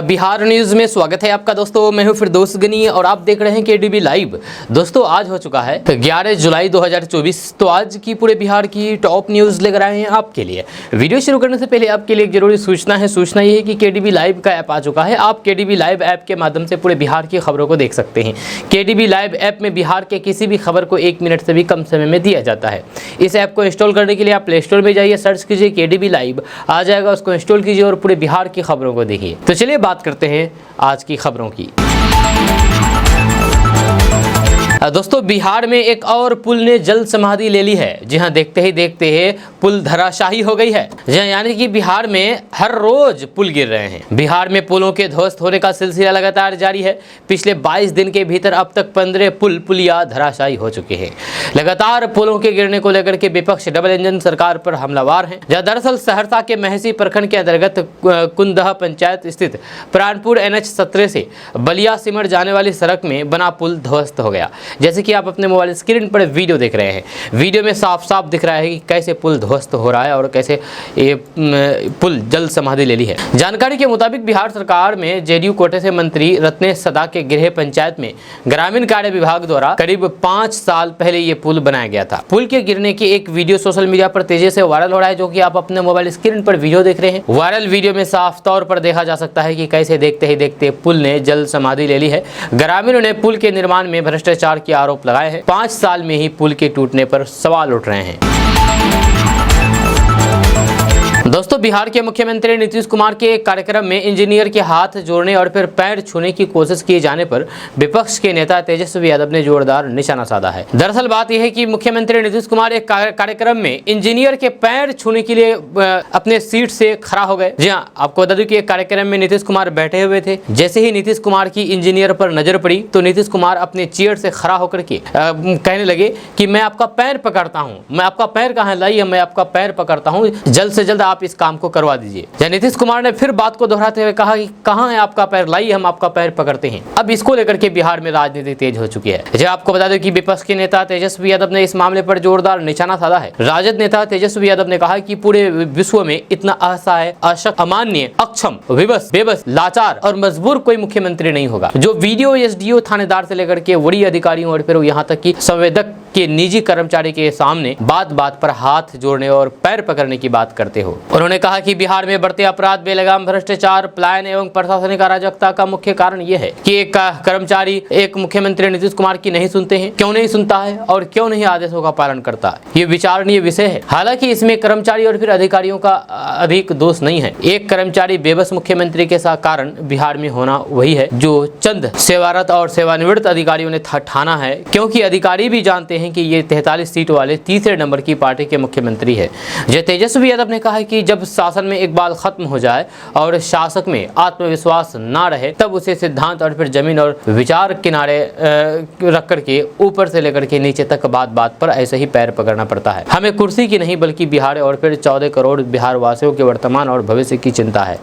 Bihar news में स्वागत है आपका दोस्तों। मैं हूं फिरदौस गनी और आप देख रहे हैं केडीबी लाइव। दोस्तों आज हो चुका है 11 जुलाई 2024। तो आज की पूरे बिहार की टॉप न्यूज लेकर आए हैं आपके लिए। वीडियो शुरू करने से पहले आपके लिए एक जरूरी सूचना है। सूचना ये है कि केडीबी लाइव का ऐप आ चुका है। आप केडीबी लाइव ऐप के माध्यम से पूरे बिहार की खबरों को देख सकते हैं। केडीबी लाइव ऐप में बिहार के किसी भी खबर को 1 मिनट से भी कम समय में दिया जाता है। इस ऐप को इंस्टॉल करने के लिए आप प्ले स्टोर में जाइए, सर्च कीजिए केडीबी लाइव, आ जाएगा, उसको इंस्टॉल कीजिए और पूरे बिहार की खबरों को देखिए। तो चलिए बात करते हैं आज की खबरों की। दोस्तों बिहार में एक और पुल ने जल समाधि ले ली है। जी हां, देखते ही देखते पुल धराशाही हो गई है। जी हां, यानी कि बिहार में हर रोज पुल गिर रहे हैं। बिहार में पुलों के ध्वस्त होने का सिलसिला लगातार जारी है। पिछले 22 दिन के भीतर अब तक 15 पुलिया धराशाही हो चुके हैं। लगातार पुलों के गिरने को लेकर के विपक्ष डबल इंजन सरकार पर हमलावार है। दरअसल सहरसा के महसी प्रखंड के अंतर्गत कुंदह पंचायत स्थित प्राणपुर NH 17 से बलिया सिमर जाने वाली सड़क में बना पुल ध्वस्त हो गया। जैसे कि आप अपने मोबाइल स्क्रीन पर वीडियो देख रहे हैं। वीडियो में साफ साफ दिख रहा है कि कैसे पुल ध्वस्त हो रहा है और कैसे ये पुल जल समाधि ले ली है। जानकारी के मुताबिक बिहार सरकार में जेडीयू कोटे से मंत्री रत्नेश सदा के गृह पंचायत में ग्रामीण कार्य विभाग द्वारा करीब 5 साल पहले ये पुल बनाया गया था। पुल के गिरने की एक वीडियो सोशल मीडिया पर तेजी से वायरल हो रहा है, जो कि आप अपने मोबाइल स्क्रीन पर वीडियो देख रहे हैं। वायरल वीडियो में साफ तौर पर देखा जा सकता है कि कैसे देखते ही देखते पुल ने जल समाधि ले ली है। ग्रामीणों ने पुल के निर्माण में भ्रष्टाचार के आरोप लगाए हैं। 5 साल में ही पुल के टूटने पर सवाल उठ रहे हैं। दोस्तों बिहार के मुख्यमंत्री नीतीश कुमार के एक कार्यक्रम में इंजीनियर के हाथ जोड़ने और फिर पैर छूने की कोशिश किए जाने पर विपक्ष के नेता तेजस्वी यादव ने जोरदार निशाना साधा है। दरअसल बात यह है कि मुख्यमंत्री नीतीश कुमार एक कार्यक्रम में इंजीनियर के पैर छूने के लिए अपने सीट से खड़ा हो गए। जी हाँ, आपको बता दूं कि एक कार्यक्रम में नीतीश कुमार बैठे हुए थे। जैसे ही नीतीश कुमार की इंजीनियर पर नजर पड़ी तो नीतीश कुमार अपने चेयर से खड़ा होकर के कहने लगे कि मैं आपका पैर पकड़ता हूँ, मैं आपका पैर कहाँ लाइए, मैं आपका पैर पकड़ता हूँ, जल्द से जल्द आप इस काम को करवा दीजिए। नीतीश कुमार ने फिर बात को दोहराते हुए कहा कि कहां है आपका पैर, लाइए हम आपका पैर पकड़ते हैं। अब इसको लेकर के बिहार में राजनीति तेज हो चुकी है। जब आपको बता दें कि विपक्ष के नेता तेजस्वी यादव ने इस मामले पर जोरदार निशाना साधा है। राजद नेता तेजस्वी यादव ने कहा कि पूरे विश्व में इतना असहाय, अशक्त, अमान्य, अक्षम, विवश, बेबस, लाचार और मजबूर कोई मुख्यमंत्री नहीं होगा जो वीडियो एसडीओ थानेदार से लेकर के वरीय अधिकारियों और फिर यहाँ तक कि संवेदक के निजी कर्मचारी के सामने बात बात पर हाथ जोड़ने और पैर पकड़ने की बात करते हो। उन्होंने कहा कि बिहार में बढ़ते अपराध, बेलगाम भ्रष्टाचार, पलायन एवं प्रशासनिक अराजकता का मुख्य कारण यह है कि एक कर्मचारी एक मुख्यमंत्री नीतीश कुमार की नहीं सुनते हैं। क्यों नहीं सुनता है और क्यों नहीं आदेशों का पालन करता है, ये विचारणीय विषय है। हालांकि इसमें कर्मचारी और फिर अधिकारियों का अधिक दोष नहीं है। एक कर्मचारी बेबस मुख्यमंत्री के साथ कारण बिहार में होना वही है जो चंद सेवारत और सेवानिवृत्त अधिकारियों ने ठाना है, क्योंकि अधिकारी भी जानते हैं कि ये 43 सीट वाले तीसरे नंबर की पार्टी के मुख्यमंत्री है। जय तेजस्वी यादव ने कहा है कि जब शासन में एक बाल खत्म हो जाए और शासक में आत्मविश्वास ना रहे तब उसे सिद्धांत और फिर जमीन और विचार किनारे रख करके ऊपर से लेकर के नीचे तक बात बात पर ऐसे ही पैर पकड़ना पड़ता है। हमें कुर्सी की नहीं बल्कि बिहार और फिर 14 करोड़ बिहार वासियों के वर्तमान और भविष्य की चिंता है।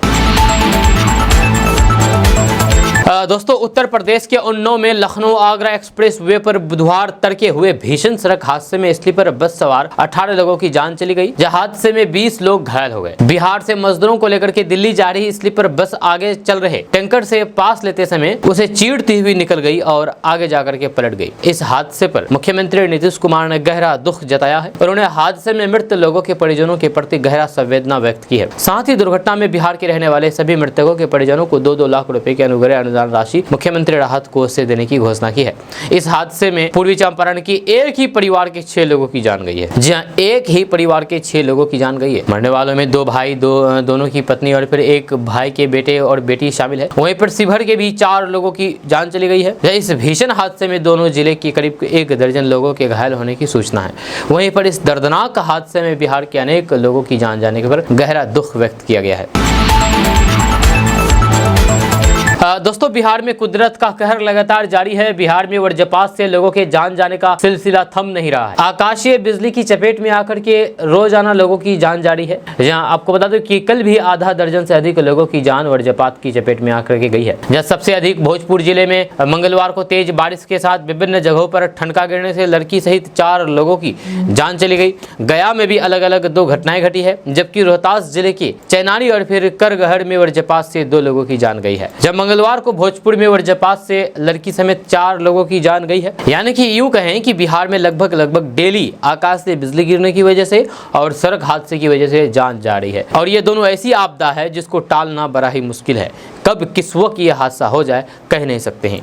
दोस्तों उत्तर प्रदेश के उन्नाव में लखनऊ आगरा एक्सप्रेस वे पर बुधवार तड़के हुए भीषण सड़क हादसे में स्लीपर बस सवार 18 लोगों की जान चली गई। हादसे में 20 लोग घायल हो गए। बिहार से मजदूरों को लेकर के दिल्ली जा रही स्लीपर बस आगे चल रहे टैंकर से पास लेते समय उसे चीरती हुई निकल गई और आगे जाकर के पलट गई। इस हादसे पर मुख्यमंत्री नीतीश कुमार ने गहरा दुख जताया है। उन्होंने हादसे में मृत लोगों के परिजनों के प्रति गहरा संवेदना व्यक्त की है। साथ ही दुर्घटना में बिहार के रहने वाले सभी मृतकों के परिजनों को 2-2 लाख रुपए के अनुग्रह अनुदान राशि मुख्यमंत्री राहत कोष से देने की घोषणा की है। इस हादसे में पूर्वी चंपारण की एक ही परिवार के 6 लोगों की जान गई है। जी हां, एक ही परिवार के 6 लोगों की जान गई है। मरने वालों में 2 भाई, दोनों की पत्नी और फिर एक भाई के बेटे और बेटी शामिल है। वहीं पर शिवहर के भी 4 लोगों की जान चली गई है। इस भीषण हादसे में दोनों जिले की करीब 1 दर्जन लोगों के घायल होने की सूचना है। वहीं पर इस दर्दनाक हादसे में बिहार के अनेक लोगों की जान जाने पर गहरा दुख व्यक्त किया गया है। दोस्तों बिहार में कुदरत का कहर लगातार जारी है। बिहार में वज्रपात से लोगों के जान जाने का सिलसिला थम नहीं रहा है। आकाशीय बिजली की चपेट में आकर के रोजाना लोगों की जान जारी है। जहां आपको बता दूं कि कल भी आधा दर्जन से अधिक लोगों की जान वज्रपात की चपेट में आकर के गई है। जहां सबसे अधिक भोजपुर जिले में मंगलवार को तेज बारिश के साथ विभिन्न जगहों पर ठनका गिरने से लड़की सहित 4 लोगों की जान चली गई। गया में भी अलग अलग 2 घटनाएं घटी है, जबकि रोहतास जिले के चैनानी और फिर करगहर में वज्रपात से 2 लोगों की जान गई है। जब मंगलवार को भोजपुर में वज्रपात से लड़की समेत 4 लोगों की जान गई है। यानी कि यूं कहें कि बिहार में लगभग डेली आकाश से बिजली गिरने की वजह से और सड़क हादसे की वजह से जान जा रही है। और ये दोनों ऐसी आपदा है जिसको टालना बड़ा ही मुश्किल है। कब किस वक्त ये हादसा हो जाए कह नहीं सकते हैं।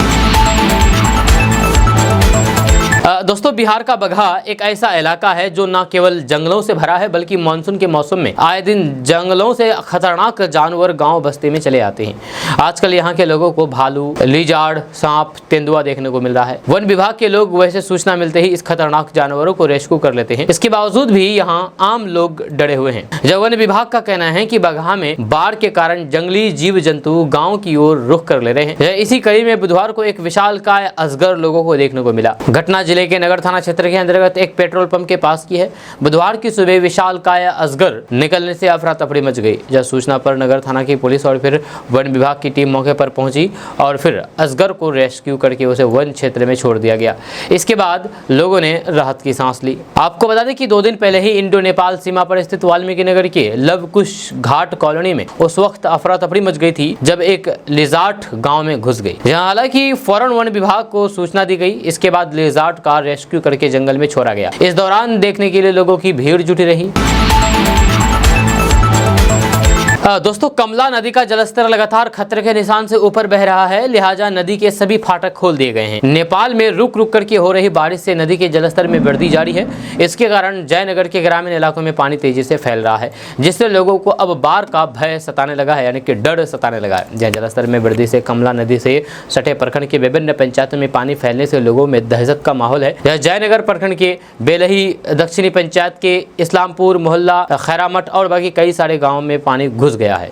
दोस्तों बिहार का बगहा एक ऐसा इलाका है जो न केवल जंगलों से भरा है बल्कि मानसून के मौसम में आए दिन जंगलों से खतरनाक जानवर गांव बस्ती में चले आते हैं। आजकल यहां के लोगों को भालू, लिजार्ड, सांप, तेंदुआ देखने को मिल रहा है। वन विभाग के लोग वैसे सूचना मिलते ही इस खतरनाक जानवरों को रेस्क्यू कर लेते हैं। इसके बावजूद भी यहाँ आम लोग डरे हुए हैं। जब वन विभाग का कहना है कि बगहा में बाढ़ के कारण जंगली जीव जंतु गाँव की ओर रुख कर ले रहे हैं। इसी कड़ी में बुधवार को एक विशालकाय अजगर लोगों को देखने को मिला। घटना जिले के नगर थाना क्षेत्र के अंतर्गत एक पेट्रोल पंप के पास की है। बुधवार की सुबह विशालकाय अजगर निकलने से अफरा तफरी मच गई। जब सूचना पर नगर थाना की पुलिस और फिर वन विभाग की टीम मौके पर पहुंची और फिर अजगर को रेस्क्यू करके उसे वन क्षेत्र में छोड़ दिया गया। इसके बाद लोगों ने राहत की सांस ली। आपको बता दें कि 2 दिन पहले ही इंडो नेपाल सीमा पर स्थित वाल्मीकि नगर के लवकुश घाट कॉलोनी में उस वक्त अफरा तफरी मच गई थी जब एक लिजार्ड गाँव में घुस गई। जहाँ हालांकि फौरन वन विभाग को सूचना दी गई। इसके बाद लिजार्ड का रेस्क्यू करके जंगल में छोड़ा गया। इस दौरान देखने के लिए लोगों की भीड़ जुटी रही। दोस्तों कमला नदी का जलस्तर लगातार खतरे के निशान से ऊपर बह रहा है, लिहाजा नदी के सभी फाटक खोल दिए गए हैं। नेपाल में रुक रुक करके हो रही बारिश से नदी के जलस्तर में वृद्धि जारी है। इसके कारण जयनगर के ग्रामीण इलाकों में पानी तेजी से फैल रहा है, जिससे लोगों को अब बाढ़ का भय सताने लगा है, यानी कि डर सताने लगा है। जहाँ जलस्तर में वृद्धि से कमला नदी से सटे प्रखंड के विभिन्न पंचायतों में पानी फैलने से लोगों में दहशत का माहौल है। यह जयनगर प्रखंड के बेलही दक्षिणी पंचायत के इस्लामपुर मोहल्ला, खैरामठ और बाकी कई सारे गाँव में पानी घुस गया है।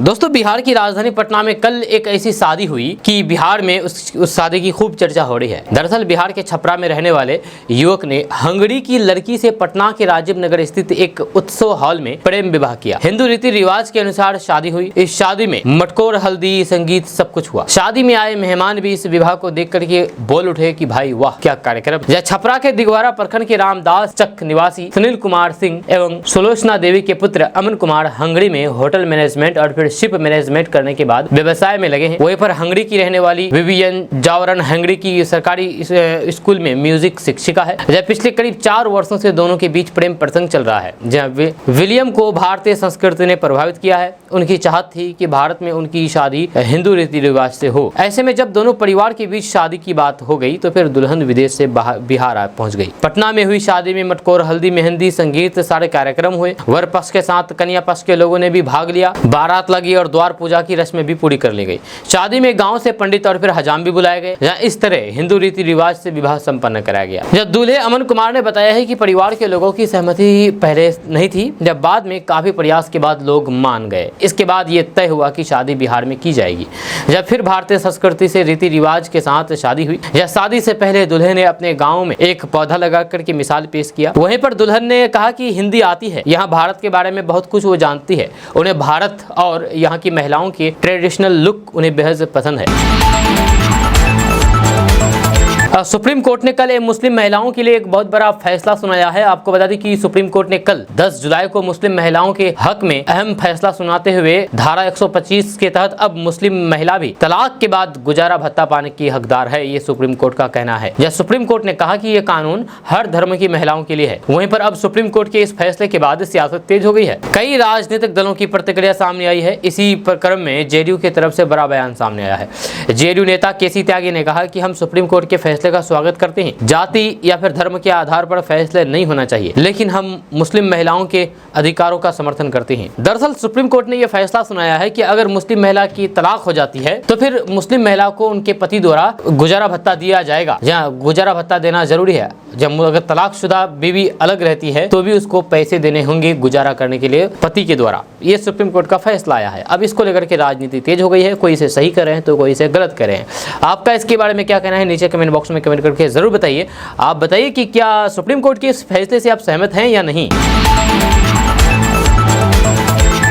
दोस्तों बिहार की राजधानी पटना में कल एक ऐसी शादी हुई कि बिहार में उस शादी की खूब चर्चा हो रही है। दरअसल बिहार के छपरा में रहने वाले युवक ने हंगरी की लड़की से पटना के राजीव नगर स्थित एक उत्सव हॉल में प्रेम विवाह किया। हिंदू रीति रिवाज के अनुसार शादी हुई। इस शादी में मटकोर, हल्दी, संगीत सब कुछ हुआ। शादी में आए मेहमान भी इस विवाह को देख करके बोल उठे कि भाई वाह क्या कार्यक्रम। छपरा के दिगवारा प्रखंड के रामदास चक निवासी सुनील कुमार सिंह एवं सुलोचना देवी के पुत्र अमन कुमार हंगरी में होटल मैनेजमेंट और फिर शिप मैनेजमेंट करने के बाद व्यवसाय में लगे हैं। वहीं पर हंगरी की रहने वाली विवियन जावरन हंगरी की सरकारी स्कूल में म्यूजिक शिक्षिका है। जब पिछले करीब 4 वर्षों से दोनों के बीच प्रेम प्रसंग चल रहा है। जहाँ विलियम को भारतीय संस्कृति ने प्रभावित किया है। उनकी चाहत थी कि भारत में उनकी शादी हिंदू रीति रिवाज से हो। ऐसे में जब दोनों परिवार के बीच शादी की बात हो गई तो फिर दुल्हन विदेश से बिहार पहुंच गई। पटना में हुई शादी में मटकोर, हल्दी, मेहंदी, संगीत सारे कार्यक्रम हुए। वर पक्ष के साथ कन्या पक्ष के लोगों ने भी भाग लिया। बारात लगी और द्वार पूजा की रस्में भी पूरी कर ली गई। शादी में गांव से पंडित और फिर हजाम भी बुलाए गए। जहां इस तरह हिंदू रीति रिवाज से विवाह संपन्न कराया गया। जब दूल्हे अमन कुमार ने बताया है कि परिवार के लोगों की सहमति पहले नहीं थी, जब बाद में काफी प्रयास के बाद लोग मान गए। इसके बाद ये तय हुआ कि शादी बिहार में की जाएगी। जब फिर भारतीय संस्कृति से रीति रिवाज के साथ शादी हुई। जब शादी से पहले दुल्हे ने अपने गाँव में एक पौधा लगा करके मिसाल पेश किया। वहीं पर दुल्हन ने कहा कि हिंदी आती है, यहाँ भारत के बारे में बहुत कुछ वो जानती है। उन्हें भारत और यहाँ की महिलाओं की ट्रेडिशनल लुक उन्हें बेहद पसंद है। सुप्रीम कोर्ट ने कल मुस्लिम महिलाओं के लिए एक बहुत बड़ा फैसला सुनाया है। आपको बता दें कि सुप्रीम कोर्ट ने कल 10 जुलाई को मुस्लिम महिलाओं के हक में अहम फैसला सुनाते हुए धारा 125 के तहत अब मुस्लिम महिला भी तलाक के बाद गुजारा भत्ता पाने की हकदार है, ये सुप्रीम कोर्ट का कहना है। यह सुप्रीम कोर्ट ने कहा कि यह कानून हर धर्म की महिलाओं के लिए है। वहीं पर अब सुप्रीम कोर्ट के इस फैसले के बाद सियासत तेज हो गई है। कई राजनीतिक दलों की प्रतिक्रिया सामने आई है। इसी क्रम में जेडीयू की तरफ से बड़ा बयान सामने आया है। जेडीयू नेता केसी त्यागी ने कहा कि हम सुप्रीम कोर्ट के फैसले का स्वागत करते हैं। जाति या फिर धर्म के आधार पर फैसले नहीं होना चाहिए, लेकिन हम मुस्लिम महिलाओं के अधिकारों का समर्थन करते हैं। दरअसल सुप्रीम कोर्ट ने यह फैसला सुनाया है कि अगर मुस्लिम महिला की तलाक हो जाती है तो फिर मुस्लिम महिला को उनके पति द्वारा गुजारा भत्ता दिया जाएगा। जहाँ गुजारा भत्ता देना जरूरी है। जब अगर तलाकशुदा बीवी अलग रहती है तो भी उसको पैसे देने होंगे गुजारा करने के लिए पति के द्वारा। ये सुप्रीम कोर्ट का फैसला आया है। अब इसको लेकर के राजनीति तेज हो गई है, कोई इसे सही कर रहे हैं तो कोई इसे गलत कर रहे हैं। आपका इसके बारे में क्या कहना है नीचे कमेंट बॉक्स में कमेंट करके जरूर बताइए। आप बताइए कि क्या सुप्रीम कोर्ट के इस फैसले से आप सहमत हैं या नहीं।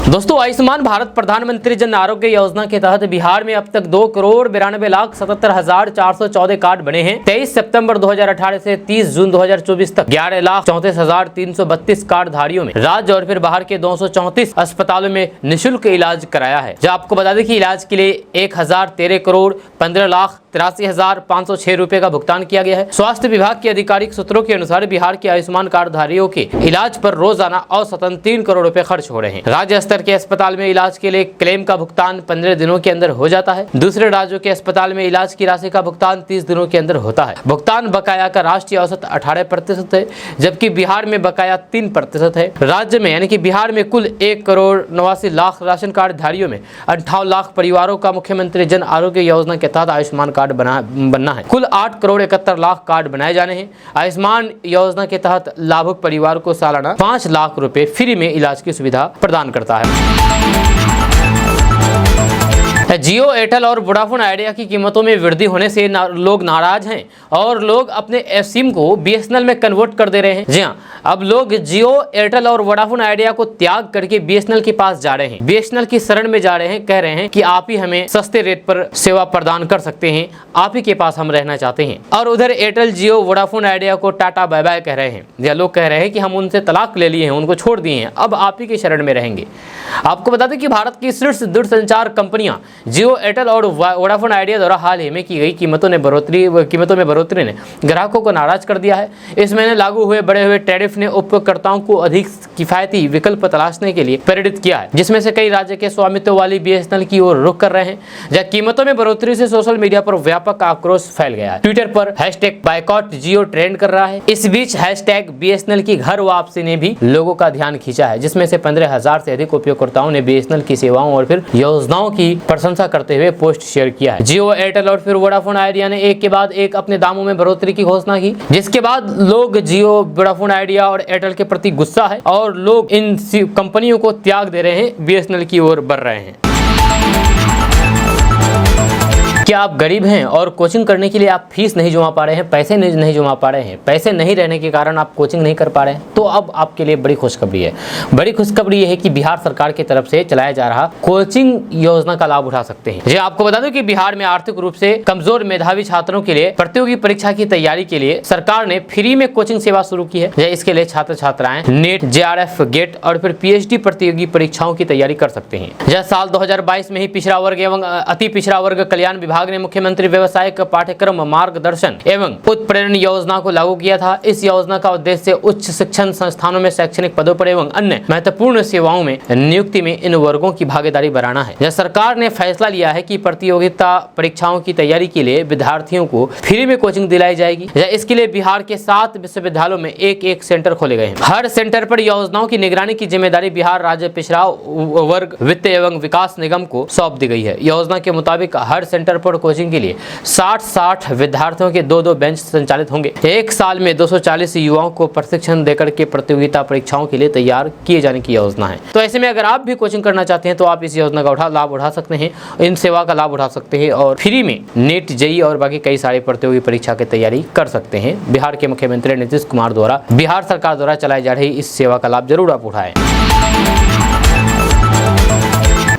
दोस्तों, आयुष्मान भारत प्रधानमंत्री जन आरोग्य योजना के तहत बिहार में अब तक 2,92,77,414 कार्ड बने हैं। 23 सितंबर 2018 से 30 जून 2024 तक 11,34,332 कार्ड धारियों में राज्य और फिर बाहर के 234 अस्पतालों में निःशुल्क इलाज कराया है। जब आपको बता दें कि इलाज के लिए 1,013,15,83,506 रुपए का भुगतान किया गया है। स्वास्थ्य विभाग के आधिकारिक सूत्रों के अनुसार बिहार के आयुष्मान कार्ड धारियों के इलाज पर रोजाना औसतन 3 करोड़ रुपए खर्च हो रहे हैं। राज्य स्तर के अस्पताल में इलाज के लिए क्लेम का भुगतान 15 दिनों के अंदर हो जाता है। दूसरे राज्यों के अस्पताल में इलाज की राशि का भुगतान 30 दिनों के अंदर होता है। भुगतान बकाया का राष्ट्रीय औसत 18% है, जबकि बिहार में बकाया 3% है। राज्य में यानी कि बिहार में कुल 1,89,00,000 राशन कार्ड धारियों में 58 लाख परिवारों का मुख्यमंत्री जन आरोग्य योजना के तहत आयुष्मान कार्ड बनना है। कुल 8,71,00,000 कार्ड बनाए जाने हैं। आयुष्मान योजना के तहत लाभुक परिवार को सालाना 5 लाख रुपए फ्री में इलाज की सुविधा प्रदान करता है। जियो, एयरटेल और वोडाफोन आइडिया की कीमतों में वृद्धि होने से लोग नाराज हैं और लोग अपने सिम को बीएसएनएल में कन्वर्ट कर दे रहे हैं। जी हाँ, अब लोग जियो, एयरटेल और वोडाफोन आइडिया को त्याग करके बीएसएनएल के पास जा रहे हैं, बीएसएनएल की शरण में जा रहे हैं। कह रहे हैं कि आप ही हमें सस्ते रेट पर सेवा प्रदान कर सकते हैं, आप ही के पास हम रहना चाहते हैं। और उधर एयरटेल, जियो, वोडाफोन आइडिया को टाटा बाय बाय कह रहे हैं, या लोग कह रहे हैं कि हम उनसे तलाक ले लिए हैं, उनको छोड़ दिए हैं, अब आप ही की शरण में रहेंगे। आपको बता दें कि भारत की शीर्ष दूरसंचार कंपनियां जियो, एयरटेल और वोडाफोन आइडिया द्वारा हाल ही में की गई कीमतों में बढ़ोतरी ने ग्राहकों को नाराज कर दिया है। इस महीने लागू हुए बढ़े हुए टैरिफ ने उपयोगकर्ताओं को अधिक किफायती विकल्प तलाशने के लिए प्रेरित किया है, जिसमें से कई राज्य के स्वामित्व वाली बीएसएनएल की ओर रुख कर रहे हैं। जहां कीमतों में बढ़ोतरी से सोशल मीडिया पर व्यापक आक्रोश फैल गया है। ट्विटर पर #बायकॉट जियो ट्रेंड कर रहा है। इस बीच #बीएसएनएल की घर वापसी ने भी लोगों का ध्यान खींचा है, जिसमें से 15,000 से अधिक उपयोगकर्ताओं ने बीएसएनएल की सेवाओं और फिर योजनाओं की प्रशंसा करते हुए पोस्ट शेयर किया है। जियो, एयरटेल और फिर वोडाफोन आइडिया ने एक के बाद एक अपने दामों में बढ़ोतरी की घोषणा की, जिसके बाद लोग जियो, वोडाफोन आइडिया और एयरटेल के प्रति गुस्सा है और लोग इन कंपनियों को त्याग दे रहे हैं, बीएसएनएल की ओर बढ़ रहे हैं। क्या आप गरीब हैं और कोचिंग करने के लिए आप फीस नहीं जमा पा रहे हैं, पैसे नहीं जमा पा रहे हैं, पैसे नहीं रहने के कारण आप कोचिंग नहीं कर पा रहे हैं, तो अब आपके लिए बड़ी खुशखबरी है। बड़ी खुशखबरी यह है कि बिहार सरकार की तरफ से चलाया जा रहा कोचिंग योजना का लाभ उठा सकते हैं। जी, आपको बता दूं कि बिहार में आर्थिक रूप से कमजोर मेधावी छात्रों के लिए प्रतियोगी परीक्षा की तैयारी के लिए सरकार ने फ्री में कोचिंग सेवा शुरू की है। इसके लिए छात्र छात्राएं नेट, JRF, गेट और फिर PhD प्रतियोगी परीक्षाओं की तैयारी कर सकते हैं। यह साल 2022 में ही पिछड़ा वर्ग एवं अति पिछड़ा वर्ग कल्याण विभाग ने मुख्यमंत्री व्यवसायिक पाठ्यक्रम मार्गदर्शन एवं उत्प्रेरण योजना को लागू किया था। इस योजना का उद्देश्य उच्च शिक्षण संस्थानों में शैक्षणिक पदों पर एवं अन्य महत्वपूर्ण सेवाओं में नियुक्ति में इन वर्गों की भागीदारी बढ़ाना है। यह सरकार ने फैसला लिया है कि प्रतियोगिता परीक्षाओं की तैयारी के लिए विद्यार्थियों को फ्री में कोचिंग दिलाई जाएगी। इसके लिए बिहार के 7 विश्वविद्यालयों में एक सेंटर खोले गए हैं। हर सेंटर पर योजनाओं की निगरानी की जिम्मेदारी बिहार राज्य पिछड़ा वर्ग वित्त एवं विकास निगम को सौंप दी गई है। योजना के मुताबिक हर सेंटर पर कोचिंग के लिए 60 विद्यार्थियों के 2 बेंच संचालित होंगे। एक साल में 240 युवाओं को प्रशिक्षण देकर के प्रतियोगिता परीक्षाओं के लिए तैयार किए जाने की योजना है। तो ऐसे में अगर आप भी कोचिंग करना चाहते हैं तो आप इस योजना का लाभ उठा सकते हैं, इन सेवा का लाभ उठा सकते हैं और फ्री में नेट, JEE और बाकी कई सारी प्रतियोगी परीक्षा की तैयारी कर सकते हैं। बिहार के मुख्यमंत्री नीतीश कुमार द्वारा बिहार सरकार द्वारा चलाई जा रही इस सेवा का लाभ जरूर आप उठाएं।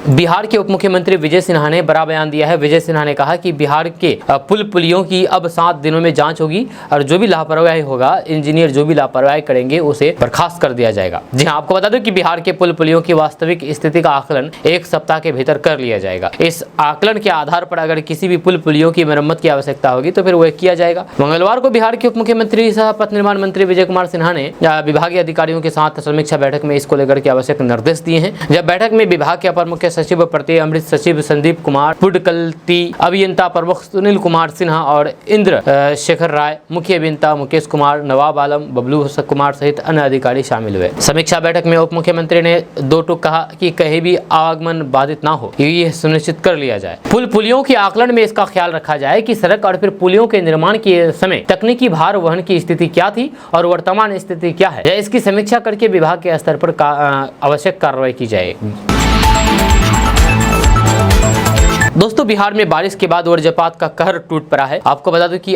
बिहार के उप मुख्यमंत्री विजय सिन्हा ने बड़ा बयान दिया है। विजय सिन्हा ने कहा कि बिहार के पुल पुलियों की अब 7 दिनों में जांच होगी और जो भी लापरवाही होगा, इंजीनियर जो भी लापरवाही करेंगे उसे बर्खास्त कर दिया जाएगा। जी हां, आपको बता दूं कि बिहार के पुल पुलियों की वास्तविक स्थिति का आकलन 1 सप्ताह के भीतर कर लिया जाएगा। इस आकलन के आधार पर अगर किसी भी पुल पुलियों की मरम्मत की आवश्यकता होगी तो फिर वह किया जाएगा। मंगलवार को बिहार के उप मुख्यमंत्री सह पथ निर्माण मंत्री विजय कुमार सिन्हा ने विभागीय अधिकारियों के साथ समीक्षा बैठक में इसको लेकर के आवश्यक निर्देश दिए हैं। जब बैठक में विभाग के अपर मुख्य सचिव प्रत्यय अमृत सचिव संदीप कुमार, पुडकलती अभियंता प्रमुख सुनील कुमार सिन्हा और इंद्र शेखर राय, मुख्य अभियंता मुकेश कुमार, नवाब आलम, बबलू कुमार सहित अन्य अधिकारी शामिल हुए। समीक्षा बैठक में उप मुख्यमंत्री ने दो टूक कहा कि कहीं भी आवागमन बाधित ना हो, ये सुनिश्चित कर लिया जाए। पुलियों के आकलन में इसका ख्याल रखा जाए कि सड़क और फिर पुलियों के निर्माण के समय तकनीकी भार वहन की स्थिति क्या थी और वर्तमान स्थिति क्या है, इसकी समीक्षा करके विभाग के स्तर पर आवश्यक कार्रवाई की जाए। दोस्तों, बिहार में बारिश के बाद वज्रपात का कहर टूट पड़ा है। आपको बता दूं कि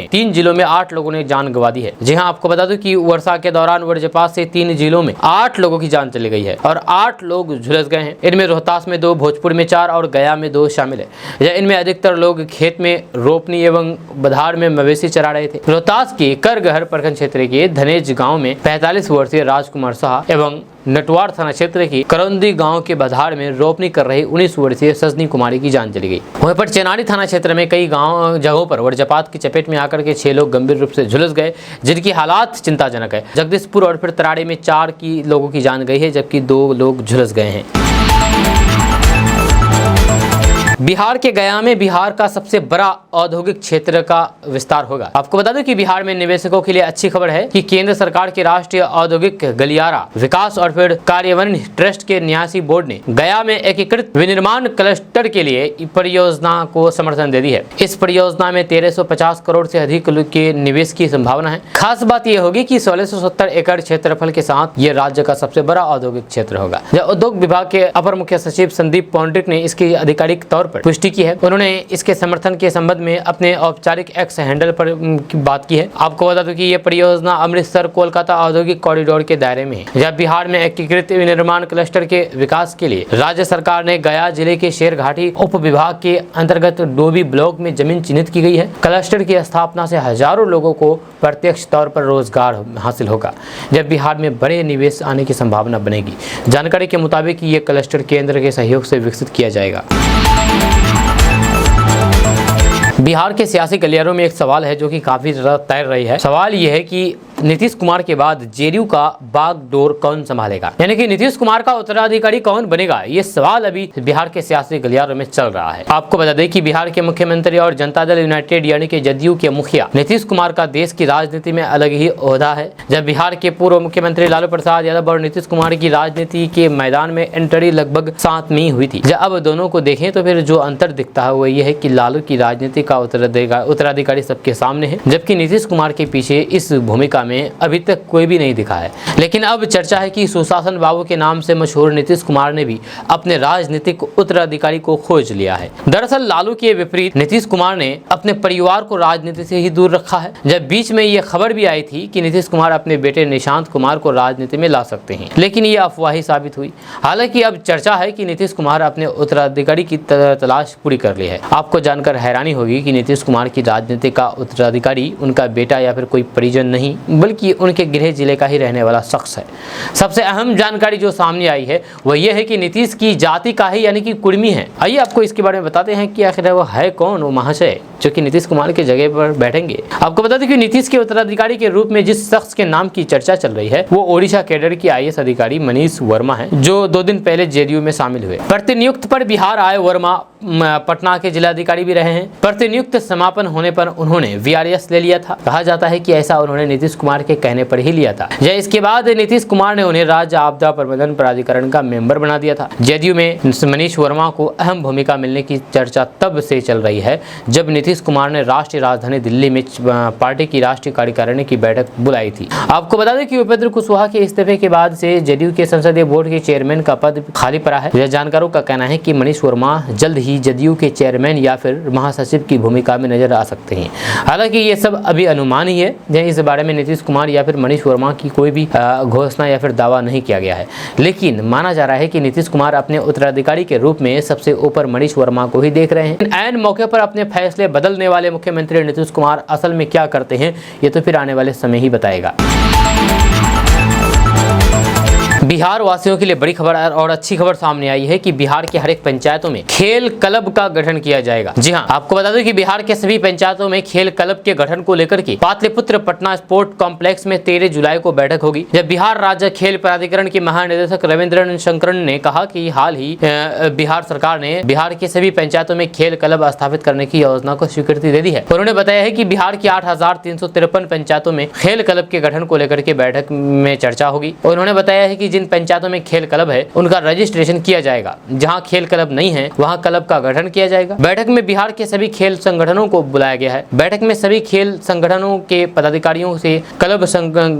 3 जिलों में 8 लोगों ने जान गंवा दी है। जी हां, आपको बता दूं कि वर्षा के दौरान वज्रपात से 3 जिलों में 8 लोगों की जान चली गई है और 8 लोग झुलस गए हैं। इनमें रोहतास में 2, भोजपुर में 4 और गया में 2 शामिल है। इनमें अधिकतर लोग खेत में रोपनी एवं बधार में मवेशी चरा रहे थे। रोहतास के करगहर प्रखंड क्षेत्र के धनेज गाँव में 45 वर्षीय राजकुमार शाह एवं नटवार थाना क्षेत्र की करौंदी गांव के बधार में रोपनी कर रही 19 वर्षीय सजनी कुमारी की जान चली गई। वहीं पर चेनारी थाना क्षेत्र में कई जगहों पर वज्रपात की चपेट में आकर के 6 लोग गंभीर रूप से झुलस गए, जिनकी हालात चिंताजनक है। जगदीशपुर और फिर तराड़ी में 4 लोगों की जान गई है, जबकि 2 लोग झुलस गए हैं। बिहार के गया में बिहार का सबसे बड़ा औद्योगिक क्षेत्र का विस्तार होगा। आपको बता दें कि बिहार में निवेशकों के लिए अच्छी खबर है कि केंद्र सरकार के राष्ट्रीय औद्योगिक गलियारा विकास और फिर कार्यान्वयन ट्रस्ट के न्यासी बोर्ड ने गया में एकीकृत विनिर्माण क्लस्टर के लिए परियोजना को समर्थन दे दी है। इस परियोजना में 1350 करोड़ से अधिक के निवेश की संभावना है। खास बात यह होगी कि 1670 एकड़ क्षेत्रफल के साथ ये राज्य का सबसे बड़ा औद्योगिक क्षेत्र होगा। उद्योग विभाग के अपर मुख्य सचिव संदीप पौंड्रिक ने इसकी आधिकारिक तौर पर पुष्टि की है। उन्होंने इसके समर्थन के संबंध में अपने औपचारिक एक्स हैंडल पर बात की है। आपको बता दूं कि यह परियोजना अमृतसर कोलकाता औद्योगिक कॉरिडोर के दायरे में है। जब बिहार में एकीकृत विनिर्माण क्लस्टर के विकास के लिए राज्य सरकार ने गया जिले के शेरघाटी उप विभाग के अंतर्गत डोबी ब्लॉक में जमीन चिन्हित की गई है। क्लस्टर की स्थापना से हजारों लोगों को प्रत्यक्ष तौर पर रोजगार हासिल होगा, जब बिहार में बड़े निवेश आने की संभावना बनेगी। जानकारी के मुताबिक ये क्लस्टर केंद्र के सहयोग से विकसित किया जाएगा। बिहार के सियासी गलियारों में एक सवाल है जो कि काफी तैर रही है। सवाल यह है कि नीतीश कुमार के बाद जेडीयू का बागडोर कौन संभालेगा, यानी कि नीतीश कुमार का उत्तराधिकारी कौन बनेगा। ये सवाल अभी बिहार के सियासी गलियारों में चल रहा है। आपको बता दें कि बिहार के मुख्यमंत्री और जनता दल यूनाइटेड यानी कि जदयू के मुखिया नीतीश कुमार का देश की राजनीति में अलग ही ओहदा है। जब बिहार के पूर्व मुख्यमंत्री लालू प्रसाद यादव और नीतीश कुमार की राजनीति के मैदान में एंट्री लगभग साथ में हुई थी। जब अब दोनों को देखें तो फिर जो अंतर दिखता है वो ये है कि लालू की राजनीति का उत्तराधिकारी सबके सामने है, जबकि नीतीश कुमार के पीछे इस भूमिका में अभी तक कोई भी नहीं दिखा है। लेकिन अब चर्चा है कि सुशासन बाबू के नाम से मशहूर नीतीश कुमार ने भी अपने राजनीतिक उत्तराधिकारी को खोज लिया है। दरअसल लालू के विपरीत नीतीश कुमार ने अपने परिवार को राजनीति से ही दूर रखा है। जब बीच में यह खबर भी आई थी कि नीतीश कुमार अपने बेटे निशांत कुमार को राजनीति में ला सकते हैं, लेकिन ये अफवाही साबित हुई। हालांकि अब चर्चा है कि नीतीश कुमार अपने उत्तराधिकारी की तलाश पूरी कर ली है। आपको जानकर हैरानी होगी कि नीतीश कुमार की राजनीति का उत्तराधिकारी उनका बेटा या फिर कोई परिजन नहीं, बल्कि उनके गृह जिले का ही रहने वाला शख्स है। सबसे अहम जानकारी जो सामने आई है वह यह है कि नीतीश की जाति का ही यानी कि कुर्मी है। आइए आपको इसके बारे में बताते हैं कि आखिर वो है कौन वो महाशय जो कि नीतीश कुमार के जगह पर बैठेंगे। आपको बता दें कि नीतीश के उत्तराधिकारी के रूप में जिस शख्स के नाम की चर्चा चल रही है वो ओडिशा कैडर के IAS अधिकारी मनीष वर्मा है, जो 2 दिन पहले जेडीयू में शामिल हुए। प्रतिनियुक्त पर बिहार आए वर्मा पटना के जिलाधिकारी भी रहे हैं। प्रतिनियुक्त समापन होने पर उन्होंने VRS ले लिया था। कहा जाता है कि ऐसा उन्होंने नीतीश कुमार के कहने पर ही लिया था। इसके बाद नीतीश कुमार ने उन्हें राज्य आपदा प्रबंधन प्राधिकरण का मेंबर बना दिया था। जेडीयू में मनीष वर्मा को अहम भूमिका मिलने की चर्चा तब से चल रही है जब नीतीश कुमार ने राष्ट्रीय राजधानी दिल्ली में पार्टी की राष्ट्रीय कार्यकारिणी की बैठक बुलाई थी। आपको बता दें कि उपेंद्र कुशवाहा के इस्तीफे के बाद से जेडीयू के संसदीय बोर्ड के चेयरमैन का पद खाली पड़ा है। जानकारों का कहना है कि मनीष वर्मा जल्द ही जदयू के चेयरमैन या फिर महासचिव की भूमिका में नजर आ सकते हैं। हालांकि ये सब अभी अनुमान ही है। इस बारे में नीतीश कुमार या फिर मनीष वर्मा की कोई भी घोषणा या फिर दावा नहीं किया गया है, लेकिन माना जा रहा है कि नीतीश कुमार अपने उत्तराधिकारी के रूप में सबसे ऊपर मनीष वर्मा को ही देख रहे हैं। ऐन मौके पर अपने फैसले बदलने वाले मुख्यमंत्री नीतीश कुमार असल में क्या करते हैं ये तो फिर आने वाले समय ही बताएगा। बिहार वासियों के लिए बड़ी खबर और अच्छी खबर सामने आई है कि बिहार के हर एक पंचायतों में खेल क्लब का गठन किया जाएगा। जी हां, आपको बता दूं कि बिहार के सभी पंचायतों में खेल क्लब के गठन को लेकर के पाटलिपुत्र पटना स्पोर्ट कॉम्प्लेक्स में 13 जुलाई को बैठक होगी। जब बिहार राज्य खेल प्राधिकरण के महानिदेशक रविंद्र शंकरन ने कहा कि हाल ही बिहार सरकार ने बिहार के सभी पंचायतों में खेल क्लब स्थापित करने की योजना को स्वीकृति दे दी है। उन्होंने बताया है कि बिहार की 8,353 पंचायतों में खेल क्लब के गठन को लेकर के बैठक में चर्चा होगी। उन्होंने बताया है कि जिन पंचायतों में खेल क्लब है उनका रजिस्ट्रेशन किया जाएगा, जहां खेल क्लब नहीं है वहां क्लब का गठन किया जाएगा। बैठक में बिहार के सभी खेल संगठनों को बुलाया गया है। बैठक में सभी खेल संगठनों के पदाधिकारियों से क्लब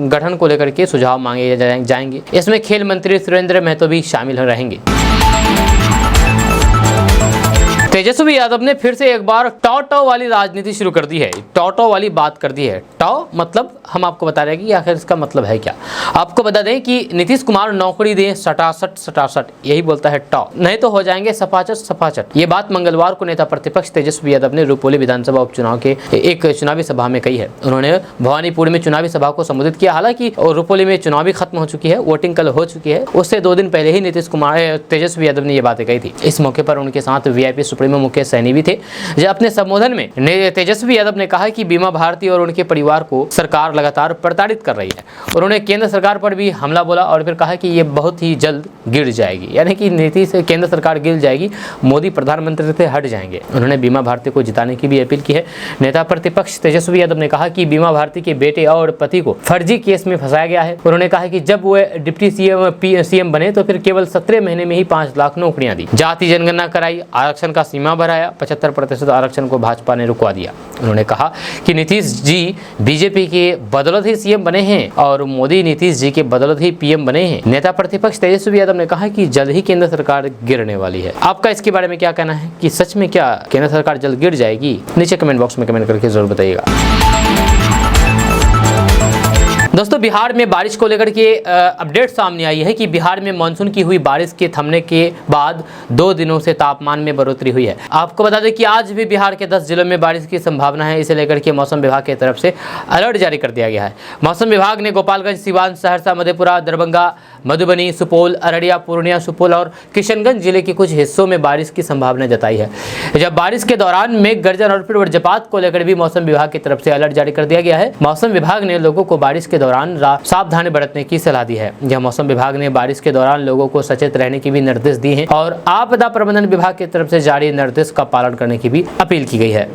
गठन को लेकर के सुझाव मांगे जाएंगे। इसमें खेल मंत्री सुरेंद्र महतो भी शामिल रहेंगे। तेजस्वी यादव ने फिर से एक बार टॉ वाली राजनीति शुरू कर दी है, टॉ वाली बात कर दी है। टॉ मतलब हम आपको बता रहे हैं कि आखिर इसका मतलब है क्या। आपको बता दें कि नीतीश कुमार नौकरी दें सटासट यही बोलता है टॉ, नहीं तो हो जाएंगे सपाचट। ये बात मंगलवार को नेता प्रतिपक्ष तेजस्वी यादव ने रुपौली विधानसभा उपचुनाव के एक चुनावी सभा में कही है। उन्होंने भवानीपुर में चुनावी सभा को संबोधित किया। हालांकि रुपौली में चुनाव भी खत्म हो चुकी है, वोटिंग कल हो चुकी है। उससे 2 दिन पहले ही नीतीश कुमार तेजस्वी यादव ने ये बातें कही थी। इस मौके पर उनके साथ वीआईपी सुप्रीमो मुकेश सहनी भी थे। जब अपने संबोधन में तेजस्वी यादव ने कहा कि बीमा भारती और उनके परिवार को सरकार लगातार प्रताड़ित कर रही है। उन्होंने केंद्र सरकार पर भी हमला बोला और फिर कहा कि ये बहुत ही जल्द गिर जाएगी, यानी कि नीति से केंद्र सरकार गिर जाएगी, मोदी प्रधानमंत्री से हट जाएंगे। उन्होंने बीमा भारती को जिताने की भी अपील की है। नेता प्रतिपक्ष तेजस्वी यादव ने कहा कि बीमा भारती के बेटे और पति को फर्जी केस में फंसाया गया है। उन्होंने कहा कि जब वो डिप्टी सीएम बने तो फिर केवल 17 महीने में ही 5 लाख नौकरियां दी, जाति जनगणना कराई, आरक्षण का सीमा बढ़ाया, 75% आरक्षण को भाजपा ने रुकवा दिया। उन्होंने कहा कि नीतीश जी बीजेपी के बदौलत ही सीएम बने हैं और मोदी नीतीश जी के बदौलत ही पीएम बने हैं। नेता प्रतिपक्ष तेजस्वी यादव ने कहा कि जल्द ही केंद्र सरकार गिरने वाली है। आपका इसके बारे में क्या कहना है कि सच में क्या केंद्र सरकार जल्द गिर जाएगी? नीचे कमेंट बॉक्स में कमेंट करके जरूर बताइएगा। दोस्तों, बिहार में बारिश को लेकर के अपडेट सामने आई है कि बिहार में मानसून की हुई बारिश के थमने के बाद 2 दिनों से तापमान में बढ़ोतरी हुई है। आपको बता दें कि आज भी बिहार के 10 जिलों में बारिश की संभावना है। इसे लेकर के मौसम विभाग की तरफ से अलर्ट जारी कर दिया गया है। मौसम विभाग ने गोपालगंज, सिवान, सहरसा, मधेपुरा, दरभंगा, मधुबनी, सुपौल, अररिया, पूर्णिया, सुपौल और किशनगंज जिले के कुछ हिस्सों में बारिश की संभावना जताई है। जब बारिश के दौरान मेघ गर्जन और फिर वज्रपात को लेकर भी मौसम विभाग की तरफ से अलर्ट जारी कर दिया गया है। मौसम विभाग ने लोगों को बारिश के दौरान सावधानी बरतने की सलाह दी है। यह मौसम विभाग ने बारिश के दौरान लोगों को सचेत रहने की भी निर्देश दिए हैं और आपदा प्रबंधन विभाग की तरफ से जारी निर्देश का पालन करने की भी अपील की गई है।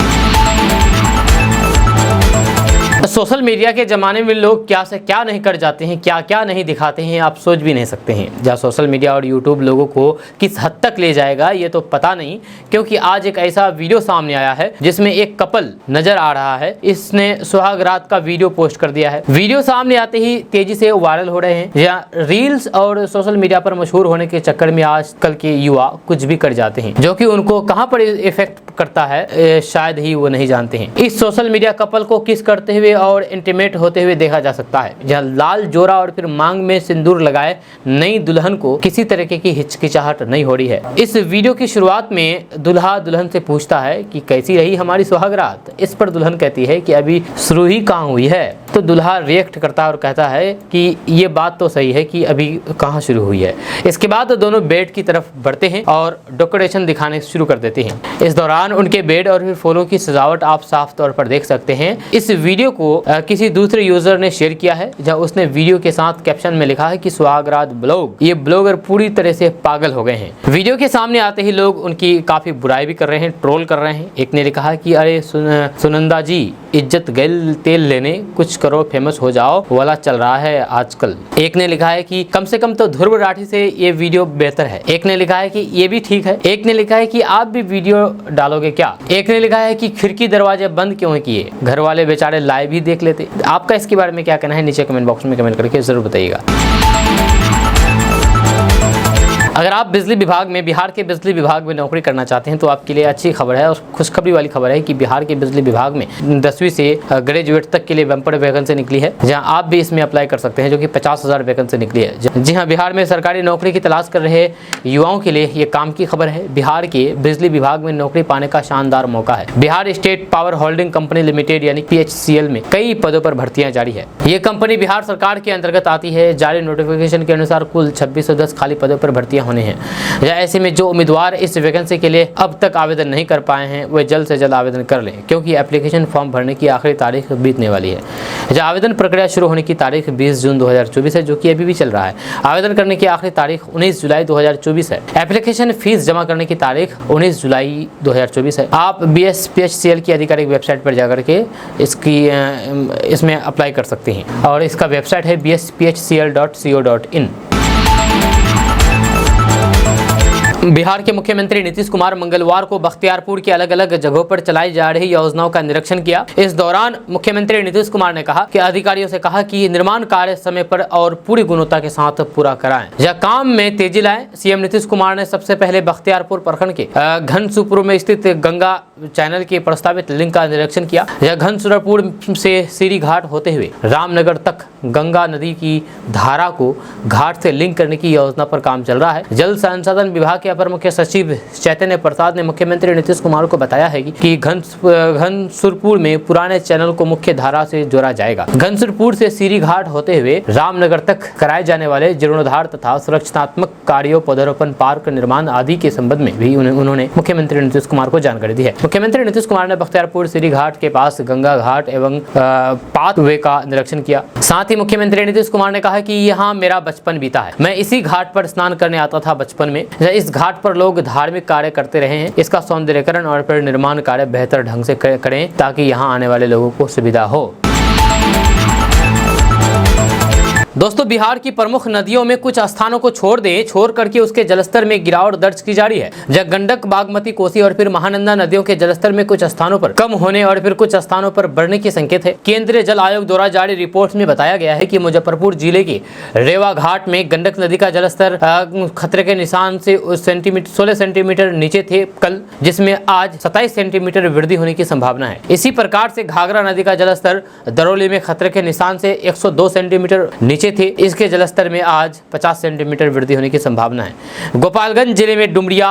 सोशल मीडिया के ज़माने में लोग क्या से क्या नहीं कर जाते हैं, क्या क्या नहीं दिखाते हैं, आप सोच भी नहीं सकते हैं। जहाँ सोशल मीडिया और यूट्यूब लोगों को किस हद तक ले जाएगा ये तो पता नहीं, क्योंकि आज एक ऐसा वीडियो सामने आया है जिसमें एक कपल नजर आ रहा है। इसने सुहाग रात का वीडियो पोस्ट कर दिया है। वीडियो सामने आते ही तेजी से वायरल हो रहे हैं। यहाँ रील्स और सोशल मीडिया पर मशहूर होने के चक्कर में आजकल के युवा कुछ भी कर जाते हैं, जो कि उनको कहाँ पर इफेक्ट करता है शायद ही वो नहीं जानते हैं। इस सोशल मीडिया कपल को किस करते हुए और इंटीमेट होते हुए देखा जा सकता है, जहाँ लाल जोरा और फिर मांग में सिंदूर लगाए नई दुल्हन को किसी तरीके की हिचकिचाहट नहीं हो रही है। इस वीडियो की शुरुआत में दुल्हा दुल्हन से पूछता है कि कैसी रही हमारी सुहागरात। इस पर दुल्हन कहती है कि अभी शुरू ही कहाँ हुई है। तो दुल्हा रिएक्ट करता है और कहता है कि ये बात तो सही है कि अभी कहाँ शुरू हुई है। इसके बाद दोनों बेड की तरफ बढ़ते हैं और डेकोरेशन दिखाने शुरू कर देते हैं। इस दौरान उनके बेड और फिर फूलों की सजावट आप साफ तौर पर देख सकते हैं। इस वीडियो को किसी दूसरे यूजर ने शेयर किया है, जहां उसने वीडियो के साथ कैप्शन में लिखा है कि सुहागरात ब्लॉग। ये ब्लॉगर पूरी तरह से पागल हो गए हैं। वीडियो के सामने आते ही लोग उनकी काफी बुराई भी कर रहे हैं, ट्रोल कर रहे हैं। एक ने लिखा है कि अरे सुनंदा जी, इज्जत गैल तेल लेने, कुछ करो फेमस हो जाओ वाला चल रहा है आजकल। एक ने लिखा है कि कम से कम तो ध्रुव राठी से ये वीडियो बेहतर है। एक ने लिखा है कि ये भी ठीक है। एक ने लिखा है कि आप भी वीडियो डालोगे क्या। एक ने लिखा है कि खिड़की दरवाजे बंद क्यों किए, घर वाले बेचारे लाइव ही देख लेते। आपका इसके बारे में क्या कहना है नीचे कमेंट बॉक्स में कमेंट करके जरूर बताइएगा। अगर आप बिजली विभाग में, बिहार के बिजली विभाग में नौकरी करना चाहते हैं तो आपके लिए अच्छी खबर है और खुशखबरी वाली खबर है कि बिहार के बिजली विभाग में 10वीं से ग्रेजुएट तक के लिए बम्पर वैकेंसी निकली है, जहां आप भी इसमें अप्लाई कर सकते हैं, जो कि 50,000 वैकेंसी निकली है। जी हाँ, बिहार में सरकारी नौकरी की तलाश कर रहे युवाओं के लिए ये काम की खबर है। बिहार के बिजली विभाग में नौकरी पाने का शानदार मौका है। Bihar state power holding company limited यानी PHCL में कई पदों पर भर्तियां जारी है। ये कंपनी बिहार सरकार के अंतर्गत आती है। जारी नोटिफिकेशन के अनुसार कुल 2610 खाली पदों पर भर्तियां होने हैं। ऐसे में जो उम्मीदवार इस वैकेंसी के लिए अब तक आवेदन नहीं कर पाए हैं वे जल्द से जल्द आवेदन कर लें, क्योंकि एप्लीकेशन फॉर्म भरने की आखिरी तारीख बीतने वाली है। आवेदन प्रक्रिया शुरू होने की तारीख 20 जून 2024 है, जो कि अभी भी चल रहा है। आवेदन करने की आखिरी तारीख 19 जुलाई 2024 है। एप्लीकेशन फीस जमा करने की तारीख 19 जुलाई 2024 है। आप PHCL की आधिकारिक वेबसाइट पर जाकर के इसमें अप्लाई कर सकते हैं और इसका वेबसाइट है phcl.co.in। बिहार के मुख्यमंत्री नीतीश कुमार मंगलवार को बख्तियारपुर की अलग अलग जगहों पर चलाई जा रही योजनाओं का निरीक्षण किया। इस दौरान मुख्यमंत्री नीतीश कुमार ने कहा कि अधिकारियों से कहा कि निर्माण कार्य समय पर और पूरी गुणवत्ता के साथ पूरा कराएं, यह काम में तेजी लाएं। सीएम नीतीश कुमार ने सबसे पहले बख्तियारपुर प्रखंड के घनसूरपुर में स्थित गंगा चैनल के प्रस्तावित लिंक का निरीक्षण किया। यह घनसूरपुर से सीरी घाट होते हुए रामनगर तक गंगा नदी की धारा को घाट से लिंक करने की योजना पर काम चल रहा है। जल संसाधन विभाग अपर मुख्य सचिव चैतन्य प्रसाद ने मुख्यमंत्री नीतीश कुमार को बताया है कि घनसूरपुर में पुराने चैनल को मुख्य धारा से जोड़ा जाएगा। घनसूरपुर से सीरी घाट होते हुए रामनगर तक कराए जाने वाले जीर्णोद्धार तथा सुरक्षात्मक कार्यों, पौधारोपण, पार्क निर्माण आदि के संबंध में भी उन्होंने मुख्यमंत्री नीतीश कुमार को जानकारी दी है। मुख्यमंत्री नीतीश कुमार ने बख्तियारपुर सीरी घाट के पास गंगा घाट एवं पाथवे का निरीक्षण किया। साथ ही मुख्यमंत्री नीतीश कुमार ने कहा कि यहाँ मेरा बचपन बीता है, मैं इसी घाट पर स्नान करने आता था बचपन में। इस घाट पर लोग धार्मिक कार्य करते रहे हैं। इसका सौंदर्यीकरण और फिर निर्माण कार्य बेहतर ढंग से करें ताकि यहाँ आने वाले लोगों को सुविधा हो। दोस्तों, बिहार की प्रमुख नदियों में कुछ स्थानों को छोड़ करके उसके जलस्तर में गिरावट दर्ज की जा रही है। जब गंडक, बागमती, कोसी और फिर महानंदा नदियों के जलस्तर में कुछ स्थानों पर कम होने और फिर कुछ स्थानों पर बढ़ने के संकेत है। केंद्रीय जल आयोग द्वारा जारी रिपोर्ट में बताया गया है कि मुजफ्फरपुर जिले के रेवा घाट में गंडक नदी का जलस्तर खतरे के निशान से 16 सेंटीमीटर नीचे थे कल, जिसमें आज 27 सेंटीमीटर वृद्धि होने की संभावना है। इसी प्रकार से घाघरा नदी का जलस्तर दरौली में खतरे के निशान से 102 सेंटीमीटर नीचे थे। इसके जलस्तर में आज 50 सेंटीमीटर वृद्धि होने की संभावना है। गोपालगंज जिले में डुमरिया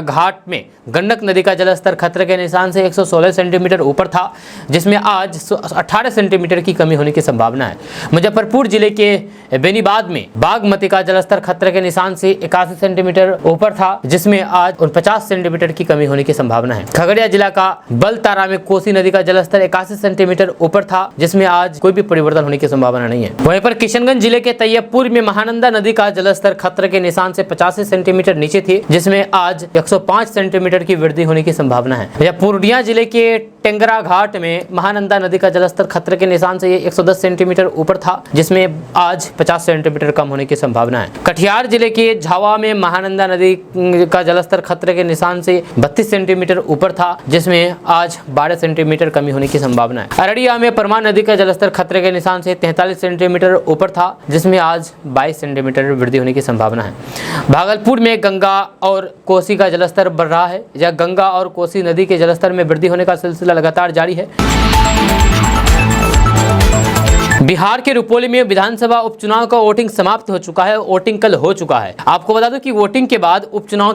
घाट में गंडक नदी का जलस्तर खतरे के निशान से 116 सेंटीमीटर ऊपर था, जिसमें आज 18 सेंटीमीटर की कमी होने की संभावना है। मुजफ्फरपुर जिले के बेनीबाद में बागमती का जलस्तर खतरे के निशान से 81 सेंटीमीटर ऊपर था, जिसमें आज 49 सेंटीमीटर की कमी होने की संभावना है। खगड़िया जिला का बलतारा में कोसी नदी का जलस्तर 81 सेंटीमीटर ऊपर था, जिसमें आज कोई भी परिवर्तन होने की संभावना नहीं है। वहीं पर किशनगंज जिले के तैयबपुर में महानंदा नदी का जलस्तर खतरे के निशान से 85 सेंटीमीटर नीचे थी, जिसमें आज 105 सेंटीमीटर की वृद्धि होने की संभावना है। पूर्णिया जिले के टेंगरा घाट में महानंदा नदी का जलस्तर खतरे के निशान से 110 सेंटीमीटर ऊपर था, जिसमें आज 50 सेंटीमीटर कम होने की संभावना है। कटिहार जिले के झावा में महानंदा नदी का जलस्तर खतरे के निशान से 32 सेंटीमीटर ऊपर था, जिसमें आज 12 सेंटीमीटर कमी होने की संभावना है। अररिया में परमान नदी का जलस्तर खतरे के निशान से 43 सेंटीमीटर ऊपर था, जिसमें आज 22 सेंटीमीटर वृद्धि होने की संभावना है। भागलपुर में गंगा और कोसी का जलस्तर बढ़ रहा है। या गंगा और कोसी नदी के जलस्तर में वृद्धि होने का सिलसिला लगातार जारी है। बिहार के रुपौली में विधानसभा उपचुनाव का वोटिंग समाप्त हो चुका है। वोटिंग कल हो चुका है। आपको बता दूं कि वोटिंग के बाद उपचुनाव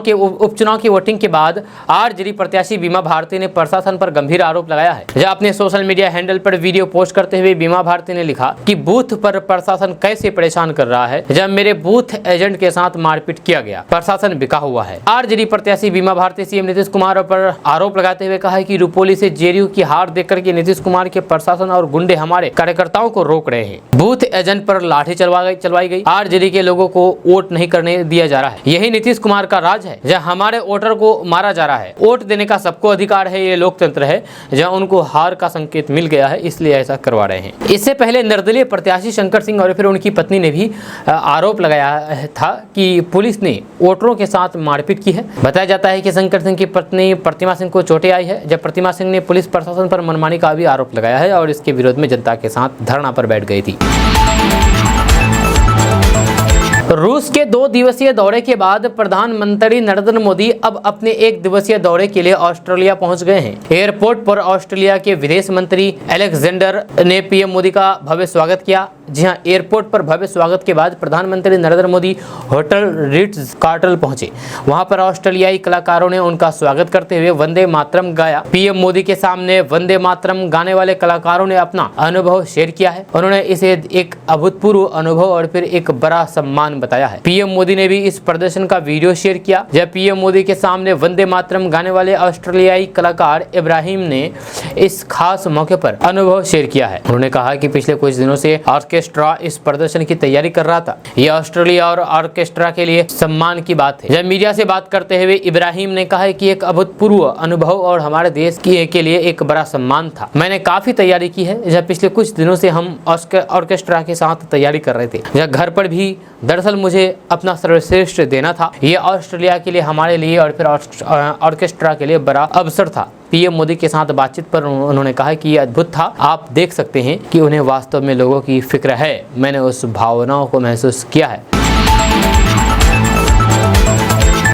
की वोटिंग के बाद आरजेडी प्रत्याशी बीमा भारती ने प्रशासन पर गंभीर आरोप लगाया है। जब अपने सोशल मीडिया हैंडल पर वीडियो पोस्ट करते हुए बीमा भारती ने लिखा कि बूथ पर प्रशासन कैसे परेशान कर रहा है, जब मेरे बूथ एजेंट के साथ मारपीट किया गया, प्रशासन बिका हुआ है। आरजेडी प्रत्याशी बीमा भारती सीएम नीतीश कुमार पर आरोप लगाते हुए कहा कि रुपौली से जेडीयू की हार देखकर के नीतीश कुमार के प्रशासन और गुंडे हमारे कार्यकर्ताओं को रोक रहे हैं। बूथ एजेंट पर लाठी चलवाई गई। आरजेडी के लोगों को वोट नहीं करने दिया जा रहा है। यही नीतीश कुमार का राज है, जहां हमारे वोटर को मारा जा रहा है। वोट देने का सबको अधिकार है, ये लोकतंत्र है। जहां उनको हार का संकेत मिल गया है, इसलिए ऐसा करवा रहे हैं। इससे पहले निर्दलीय प्रत्याशी शंकर सिंह और फिर उनकी पत्नी ने भी आरोप लगाया था कि पुलिस ने वोटरों के साथ मारपीट की है। बताया जाता है कि शंकर सिंह की पत्नी प्रतिमा सिंह को चोटें आई है, जब प्रतिमा सिंह ने पुलिस प्रशासन पर मनमानी का भी आरोप लगाया है और इसके विरोध में जनता के साथ धरना पर बैठ गई थी। रूस के 2 दिवसीय दौरे के बाद प्रधानमंत्री नरेंद्र मोदी अब अपने 1 दिवसीय दौरे के लिए ऑस्ट्रेलिया पहुंच गए हैं। एयरपोर्ट पर ऑस्ट्रेलिया के विदेश मंत्री अलेक्जेंडर ने पीएम मोदी का भव्य स्वागत किया। जी हां, एयरपोर्ट पर भव्य स्वागत के बाद प्रधानमंत्री Narendra Modi hotel Ritz cartel पहुंचे। वहां पर ऑस्ट्रेलियाई कलाकारों ने उनका स्वागत करते हुए वंदे मातरम गाया। पीएम मोदी के सामने वंदे मातरम गाने वाले कलाकारों ने अपना अनुभव शेयर किया है। उन्होंने इसे एक अभूतपूर्व अनुभव और फिर एक बड़ा सम्मान बताया है। पीएम मोदी ने भी इस प्रदर्शन का वीडियो शेयर किया जब पीएम मोदी के सामने वंदे मातरम गाने वाले ऑस्ट्रेलियाई कलाकार इब्राहिम ने इस खास मौके पर अनुभव शेयर किया है। उन्होंने कहा कि पिछले कुछ दिनों से ऑर्केस्ट्रा इस प्रदर्शन की तैयारी कर रहा था। यह ऑस्ट्रेलिया और ऑर्केस्ट्रा के लिए सम्मान की बात है। जब मीडिया से बात करते हुए इब्राहिम ने कहा कि एक अभूतपूर्व अनुभव और हमारे देश के लिए एक बड़ा सम्मान था। मैंने काफी तैयारी की है। जब पिछले कुछ दिनों से हम ऑर्केस्ट्रा के साथ तैयारी कर रहे थे, जब घर पर भी दरअसल मुझे अपना सर्वश्रेष्ठ देना था। ये ऑस्ट्रेलिया के लिए, हमारे लिए और फिर ऑर्केस्ट्रा के लिए बड़ा अवसर था। पीएम मोदी के साथ बातचीत पर उन्होंने कहा कि ये अद्भुत था। आप देख सकते हैं कि उन्हें वास्तव में लोगों की फिक्र है। मैंने उस भावनाओं को महसूस किया है।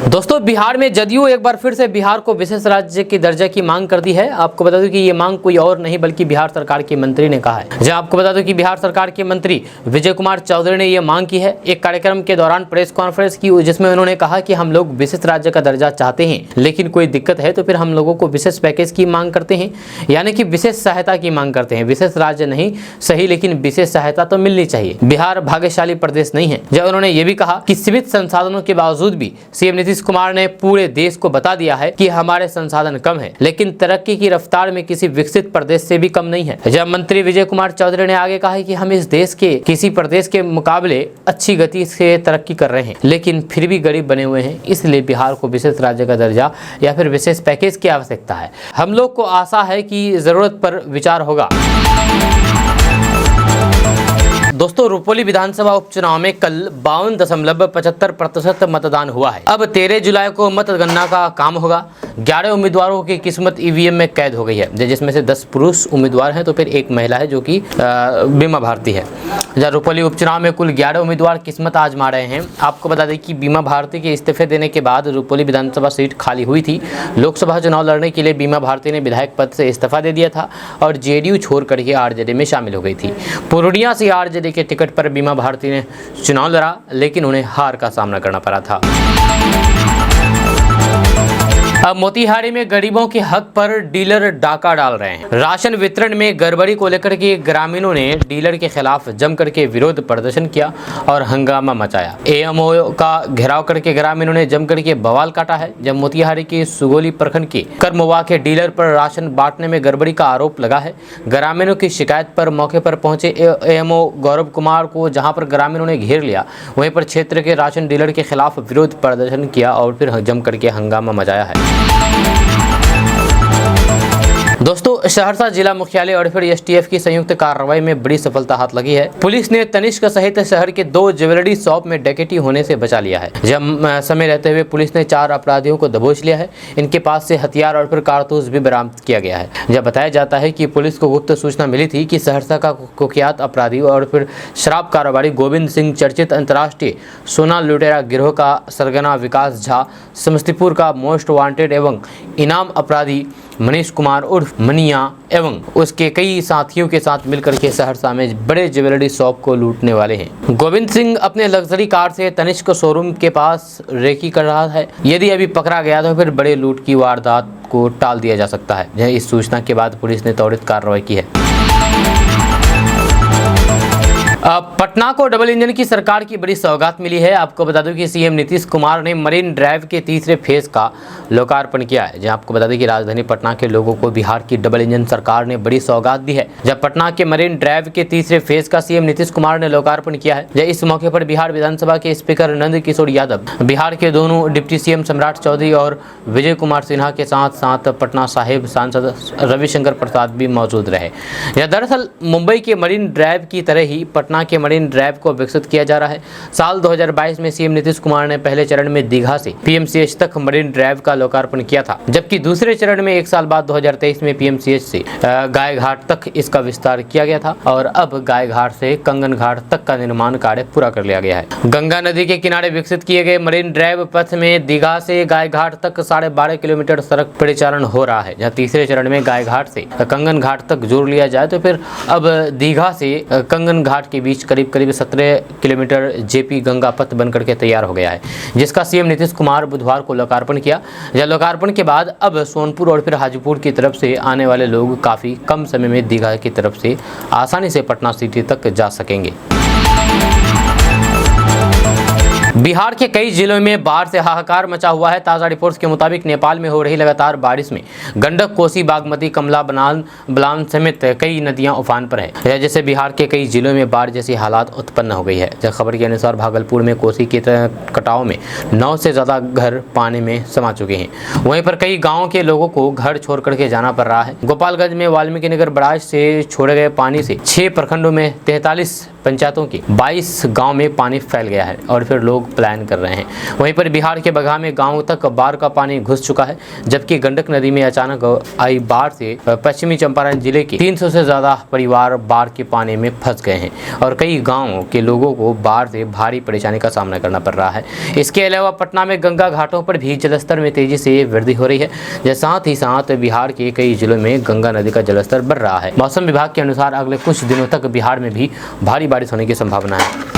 दोस्तों, बिहार में जदयू एक बार फिर से बिहार को विशेष राज्य की दर्जा की मांग कर दी है। आपको बता दूं कि ये मांग कोई और नहीं बल्कि बिहार सरकार के मंत्री ने कहा है। जहां आपको बता दूं कि बिहार सरकार के मंत्री विजय कुमार चौधरी ने ये मांग की है एक कार्यक्रम के दौरान प्रेस कॉन्फ्रेंस की, जिसमें उन्होंने कहा कि हम लोग विशेष राज्य का दर्जा चाहते हैं, लेकिन कोई दिक्कत है तो फिर हम लोगों को विशेष पैकेज की मांग करते हैं, यानी कि विशेष सहायता की मांग करते हैं। विशेष राज्य नहीं सही, लेकिन विशेष सहायता तो मिलनी चाहिए। बिहार भाग्यशाली प्रदेश नहीं है। जब उन्होंने ये भी कहा कि सीमित संसाधनों के बावजूद भी सीएम नीतीश कुमार ने पूरे देश को बता दिया है कि हमारे संसाधन कम है, लेकिन तरक्की की रफ्तार में किसी विकसित प्रदेश से भी कम नहीं है। जब मंत्री विजय कुमार चौधरी ने आगे कहा है कि हम इस देश के किसी प्रदेश के मुकाबले अच्छी गति से तरक्की कर रहे हैं, लेकिन फिर भी गरीब बने हुए हैं, इसलिए बिहार को विशेष राज्य का दर्जा या फिर विशेष पैकेज की आवश्यकता है। हम लोग को आशा है कि जरूरत पर विचार होगा। दोस्तों, रुपौली विधानसभा उपचुनाव में कल 52.75% मतदान हुआ है। अब 13 जुलाई को मतगणना का काम होगा। 11 उम्मीदवारों की किस्मत ईवीएम में कैद हो गई है, जिसमें से 10 पुरुष उम्मीदवार हैं तो फिर एक महिला है जो कि बीमा भारती है। जहाँ रुपौली उपचुनाव में कुल 11 उम्मीदवार किस्मत आजमा रहे हैं। आपको बता दें कि बीमा भारती के इस्तीफे देने के बाद रुपौली विधानसभा सीट खाली हुई थी। लोकसभा चुनाव लड़ने के लिए बीमा भारती ने विधायक पद से इस्तीफा दे दिया था और जेडीयू छोड़ करके आरजेडी में शामिल हो गई थी। पूर्णिया से आरजेडी के टिकट पर बीमा भारती ने चुनाव लड़ा, लेकिन उन्हें हार का सामना करना पड़ा था। अब मोतिहारी में गरीबों के हक पर डीलर डाका डाल रहे हैं। राशन वितरण में गड़बड़ी को लेकर के ग्रामीणों ने डीलर के खिलाफ जमकर के विरोध प्रदर्शन किया और हंगामा मचाया। एएमओ का घेराव करके ग्रामीणों ने जमकर के बवाल काटा है। जब मोतिहारी के सुगोली प्रखंड के करमवा के डीलर पर राशन बांटने में गड़बड़ी का आरोप लगा है। ग्रामीणों की शिकायत पर मौके पर पहुंचे एएमओ गौरव कुमार को जहां पर ग्रामीणों ने घेर लिया, वहीं पर क्षेत्र के राशन डीलर के खिलाफ विरोध प्रदर्शन किया और फिर जमकर के हंगामा मचाया है। दोस्तों, सहरसा जिला मुख्यालय और फिर एसटीएफ की संयुक्त कार्रवाई में बड़ी सफलता हाथ लगी है। पुलिस ने तनिष्क सहित शहर के 2 ज्वेलरी शॉप में डकैती होने से बचा लिया है। जब समय रहते हुए पुलिस ने 4 अपराधियों को दबोच लिया है। इनके पास से हथियार और फिर कारतूस भी बरामद किया गया है। जब बताया जाता है कि पुलिस को गुप्त सूचना मिली थी कि सहरसा का कुख्यात अपराधी और फिर शराब कारोबारी गोविंद सिंह चर्चित अंतर्राष्ट्रीय सोना लुटेरा गिरोह का सरगना विकास झा, समस्तीपुर का मोस्ट वांटेड एवं इनाम अपराधी मनीष कुमार उर्फ मनिया एवं उसके कई साथियों के साथ मिलकर के सहरसा में बड़े ज्वेलरी शॉप को लूटने वाले हैं। गोविंद सिंह अपने लग्जरी कार से तनिष्क शोरूम के पास रेकी कर रहा है। यदि अभी पकड़ा गया तो फिर बड़े लूट की वारदात को टाल दिया जा सकता है। इस सूचना के बाद पुलिस ने त्वरित कार्रवाई की है। पटना को डबल इंजन की सरकार की बड़ी सौगात मिली है। आपको बता दूं कि सीएम नीतीश कुमार ने मरीन ड्राइव के तीसरे फेज का लोकार्पण किया है। जहां आपको बता दें कि राजधानी पटना के लोगों को बिहार की डबल इंजन सरकार ने बड़ी सौगात दी है। जब पटना के मरीन ड्राइव के तीसरे फेज का सीएम नीतीश कुमार ने लोकार्पण किया है। इस मौके पर बिहार विधानसभा के स्पीकर नंद किशोर यादव, बिहार के दोनों डिप्टी सीएम सम्राट चौधरी और विजय कुमार सिन्हा के साथ साथ पटना साहिब सांसद रविशंकर प्रसाद भी मौजूद रहे। दरअसल मुंबई के मरीन ड्राइव की तरह ही पटना के मरीन ड्राइव को विकसित किया जा रहा है। साल 2022 में सीएम नीतीश कुमार ने पहले चरण में दीघा से पीएमसीएच तक मरीन ड्राइव का लोकार्पण किया था, जबकि दूसरे चरण में 1 साल बाद 2023 में पीएमसीएच से गायघाट तक इसका विस्तार किया गया था और अब गायघाट से कंगन घाट तक का निर्माण कार्य पूरा कर लिया गया है। गंगा नदी के किनारे विकसित किए गए मरीन ड्राइव पथ में दीघा से गायघाट तक 12.5 किलोमीटर सड़क परिचालन हो रहा है, जहाँ तीसरे चरण में गायघाट से कंगन घाट तक जोड़ लिया जाए तो फिर अब दीघा से कंगन घाट के बीच करीब 17 किलोमीटर जेपी गंगा पथ बनकर के तैयार हो गया है, जिसका सीएम नीतीश कुमार बुधवार को लोकार्पण किया। यह लोकार्पण के बाद अब सोनपुर और फिर हाजीपुर की तरफ से आने वाले लोग काफ़ी कम समय में दीघा की तरफ से आसानी से पटना सिटी तक जा सकेंगे। बिहार के कई जिलों में बाढ़ से हाहाकार मचा हुआ है। ताज़ा रिपोर्ट्स के मुताबिक नेपाल में हो रही लगातार बारिश में गंडक, कोसी, बागमती, कमला बलान समेत कई नदियां उफान पर है, जिससे बिहार के कई जिलों में बाढ़ जैसी हालात उत्पन्न हो गई है। जब खबर के अनुसार भागलपुर में कोसी के कटाव में 9 से ज़्यादा घर पानी में समा चुके हैं। वहीं पर कई गाँव के लोगों को घर छोड़ करके जाना पड़ रहा है। गोपालगंज में वाल्मीकि नगर बराज से छोड़े गए पानी से 6 प्रखंडों में 43 पंचायतों के 22 गाँव में पानी फैल गया है और फिर लोग प्लान कर रहे हैं। वहीं पर बिहार के बगहा में गांव तक बाढ़ का पानी घुस चुका है, जबकि गंडक नदी में अचानक आई बाढ़ से पश्चिमी चंपारण जिले के 300 से ज्यादा परिवार बाढ़ के पानी में फंस गए हैं और कई गांवों के लोगों को बाढ़ से भारी परेशानी का सामना करना पड़ रहा है। इसके अलावा पटना में गंगा घाटों पर भी जलस्तर में तेजी से वृद्धि हो रही है। साथ ही साथ बिहार के कई जिलों में गंगा नदी का जलस्तर बढ़ रहा है। मौसम विभाग के अनुसार अगले कुछ दिनों तक बिहार में भी भारी बारिश होने की संभावना है।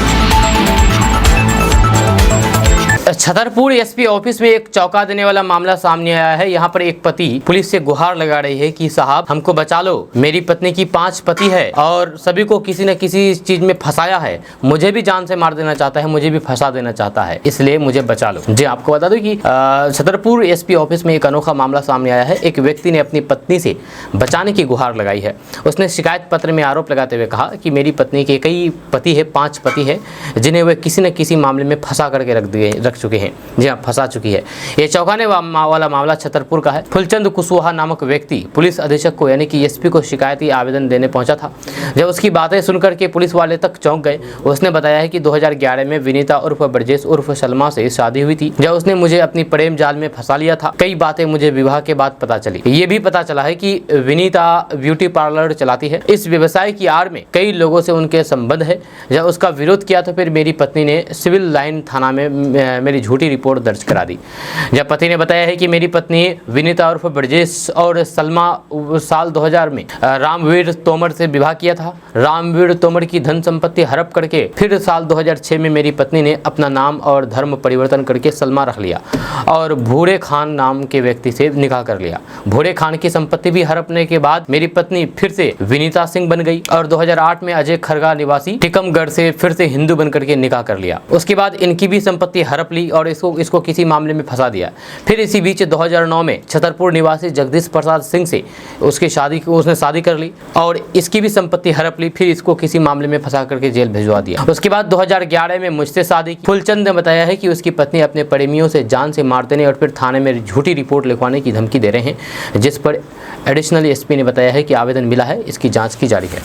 छतरपुर एसपी ऑफिस में एक चौंका देने वाला मामला सामने आया है। यहाँ पर एक पति पुलिस से गुहार लगा रही है कि साहब हमको बचा लो, मेरी पत्नी की 5 पति है और सभी को किसी न किसी चीज में फंसाया है, मुझे भी जान से मार देना चाहता है, मुझे भी फंसा देना चाहता है, इसलिए मुझे बचा लो। जी आपको बता दूं कि छतरपुर एसपी ऑफिस में एक अनोखा मामला सामने आया है। एक व्यक्ति ने अपनी पत्नी से बचाने की गुहार लगाई है। उसने शिकायत पत्र में आरोप लगाते हुए कहा कि मेरी पत्नी के कई पति है, 5 पति है, जिन्हें वह किसी न किसी मामले में फंसा करके रख चुके हैं। जी हाँ, फंसा चुकी है। ये चौंकाने वाला मामला छतरपुर का है। फुलचंद कुशवाहा नामक व्यक्ति पुलिस अधीक्षक को यानी कि एसपी को शिकायती आवेदन देने पहुंचा था। जब उसकी बातें सुनकर के पुलिस वाले तक चौंक गए। उसने बताया है कि 2011 में विनीता उर्फ ब्रजेश उर्फ सलमा से शादी हुई थी, जब उसने मुझे अपनी प्रेम जाल में फंसा लिया था। कई बातें मुझे विवाह के बाद पता चली। ये भी पता चला है कि विनीता ब्यूटी पार्लर चलाती है। इस व्यवसाय की आड़ में कई लोगों से उनके संबंध है। जब उसका विरोध किया तो फिर मेरी पत्नी ने सिविल लाइन थाना में मेरी झूठी रिपोर्ट दर्ज करा दी। जब पति ने बताया है कि मेरी पत्नी विनीता उर्फ ब्रजेश और सलमा साल 2000 में रामवीर तोमर से विवाह किया था। रामवीर तोमर की धन संपत्ति हड़प करके फिर साल 2006 में मेरी पत्नी ने अपना नाम और धर्म परिवर्तन करके सलमा रख लिया और भूरे खान नाम के व्यक्ति से निकाह कर लिया। भूरे खान की संपत्ति भी हड़पने के बाद मेरी पत्नी फिर से विनीता सिंह बन गई और 2008 में अजय खरगा निवासी टिकमगढ़ से फिर से हिंदू बनकर के निकाह कर लिया। उसके बाद इनकी भी संपत्ति हड़प ली और इसको किसी मामले में फंसा दिया। फिर इसी बीच 2009 में छतरपुर निवासी जगदीश प्रसाद सिंह से उसने शादी कर ली और इसकी भी संपत्ति हड़प ली। फिर इसको किसी मामले में फंसा करके जेल भिजवा दिया। उसके बाद 2011 में मुझसे शादी की। फुलचंद ने बताया है कि उसकी पत्नी अपने प्रेमियों से जान से मार देने और फिर थाने में झूठी रिपोर्ट लिखवाने की धमकी दे रहे हैं, जिस पर एडिशनल एसपी ने बताया है कि आवेदन मिला है, इसकी जाँच की जा रही है।